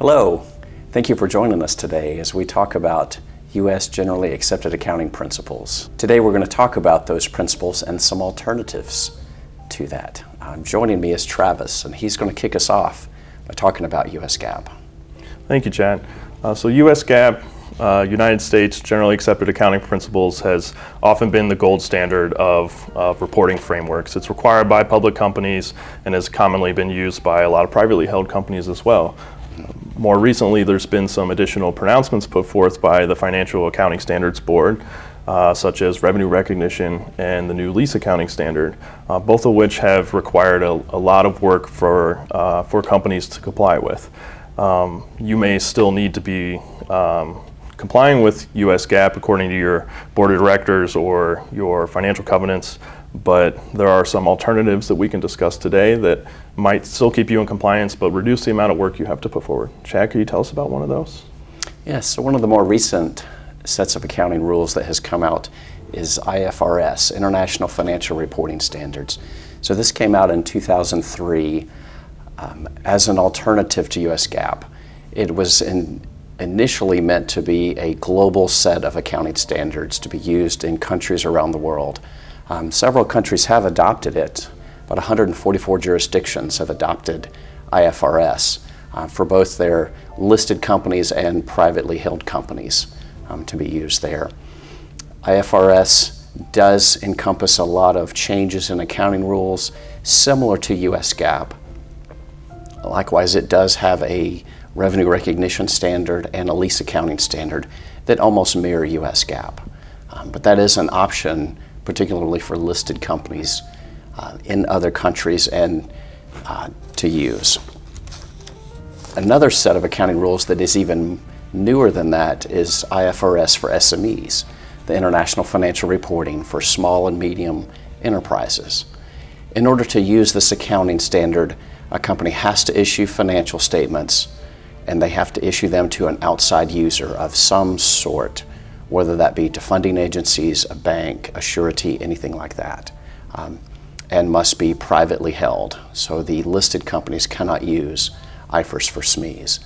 Hello, thank you for joining us today as we talk about U.S. generally accepted accounting principles. Today we're going to talk about those principles and some alternatives to that. Joining me is Travis, and he's going to kick us off by talking about U.S. GAAP. Thank you, Chad. So U.S. GAAP, United States generally accepted accounting principles, has often been the gold standard of reporting frameworks. It's required by public companies and has commonly been used by a lot of privately held companies as well. More recently, there's been some additional pronouncements put forth by the Financial Accounting Standards Board, such as revenue recognition and the new lease accounting standard, both of which have required a lot of work for companies to comply with. You may still need to be complying with U.S. GAAP according to your board of directors or your financial covenants, but there are some alternatives that we can discuss today that might still keep you in compliance but reduce the amount of work you have to put forward. Chad, can you tell us about one of those? Yes, so one of the more recent sets of accounting rules that has come out is IFRS, International Financial Reporting Standards. So this came out in 2003 as an alternative to U.S. GAAP. It was initially meant to be a global set of accounting standards to be used in countries around the world. Several countries have adopted it. About 144 jurisdictions have adopted IFRS for both their listed companies and privately held companies to be used there. IFRS does encompass a lot of changes in accounting rules similar to US GAAP. Likewise, it does have a revenue recognition standard and a lease accounting standard that almost mirror US GAAP. But that is an option, particularly for listed companies in other countries and to use. Another set of accounting rules that is even newer than that is IFRS for SMEs, the International Financial Reporting for small and medium enterprises. In order to use this accounting standard, a company has to issue financial statements, and they have to issue them to an outside user of some sort, whether that be to funding agencies, a bank, a surety, anything like that, and must be privately held. So the listed companies cannot use IFRS for SMEs.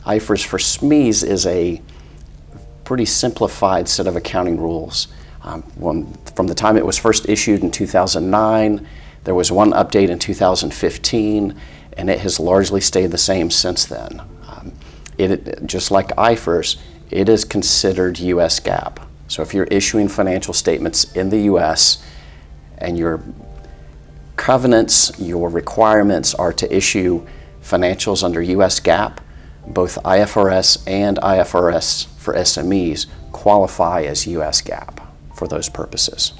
IFRS for SMEs is a pretty simplified set of accounting rules. From the time it was first issued in 2009, there was one update in 2015, and it has largely stayed the same since then. Just like IFRS, it is considered US GAAP. So if you're issuing financial statements in the US and your covenants, your requirements are to issue financials under US GAAP, both IFRS and IFRS for SMEs qualify as US GAAP for those purposes.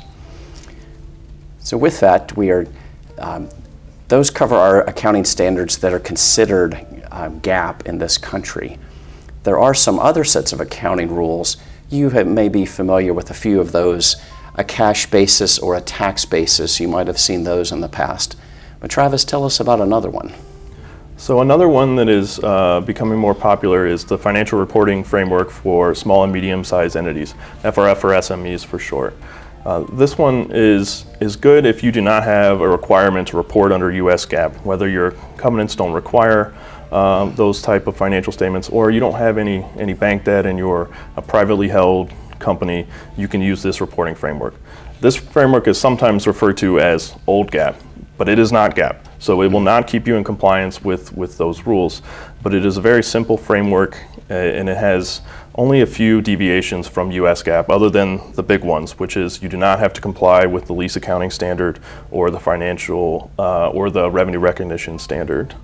So with that, those cover our accounting standards that are considered GAAP in this country. There are some other sets of accounting rules. You may be familiar with a few of those, a cash basis or a tax basis. You might have seen those in the past. But Travis, tell us about another one. So another one that is becoming more popular is the Financial Reporting Framework for Small and Medium-Sized Entities, FRF for SMEs for short. This one is good if you do not have a requirement to report under US GAAP, whether your covenants don't require those type of financial statements, or you don't have any bank debt and you're a privately held company, you can use this reporting framework. This framework is sometimes referred to as old GAAP, but it is not GAAP. So it will not keep you in compliance with those rules. But it is a very simple framework, and it has only a few deviations from US GAAP, other than the big ones, which is you do not have to comply with the lease accounting standard or the financial or the revenue recognition standard.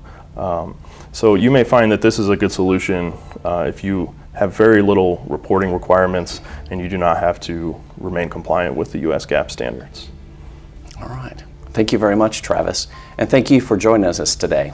So you may find that this is a good solution if you have very little reporting requirements and you do not have to remain compliant with the US GAAP standards. All right. Thank you very much, Travis, and thank you for joining us today.